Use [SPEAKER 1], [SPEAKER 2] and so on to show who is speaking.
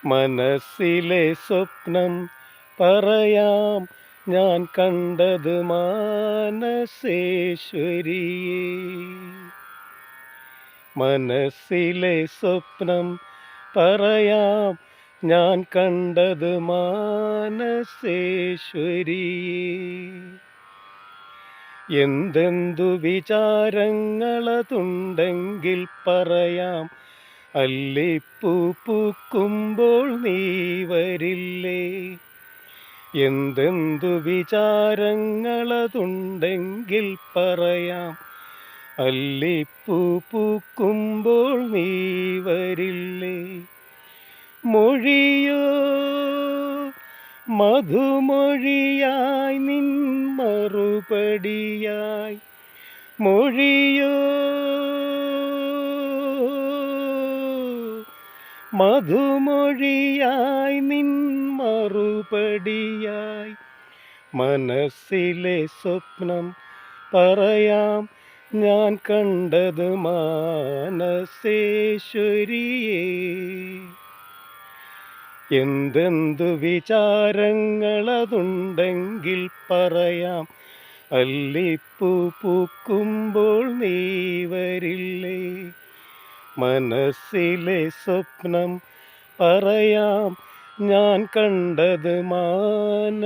[SPEAKER 1] മനസ്സിലെ സ്വപ്നം പറയാം, ഞാൻ കണ്ടത് മാനസേശ്വരിയേ. മനസ്സിലെ സ്വപ്നം പറയാം, ഞാൻ കണ്ടത് മാനസേശ്വരിയേ. എന്തെന്തു വിചാരങ്ങളതുണ്ടെങ്കിൽ പറയാം, അല്ലിപ്പൂ പൂക്കുമ്പോൾ നീ വരില്ലേ. എന്തെന്തു വിചാരങ്ങളതുണ്ടെങ്കിൽ പറയാം, അല്ലിപ്പൂ പൂക്കുമ്പോൾ നീ വരില്ലേ. മൊഴിയോ മധുമൊഴിയായി നിൻ മറുപടിയായി. മൊഴിയോ മധുമൊഴിയായി നിൻ മറുപടിയായി. മനസ്സിലെ സ്വപ്നം പറയാം, ഞാൻ കണ്ടത് മാനസേശ്വരിയേ. എന്തെന്തു വിചാരങ്ങളതുണ്ടെങ്കിൽ പറയാം, അല്ലിപ്പൂ പൂക്കുമ്പോൾ നീ വരില്ലേ. മനസ്സിലെ സ്വപ്നം പറയാം, ഞാൻ കണ്ടത് മാനസേശ്വരിയേ.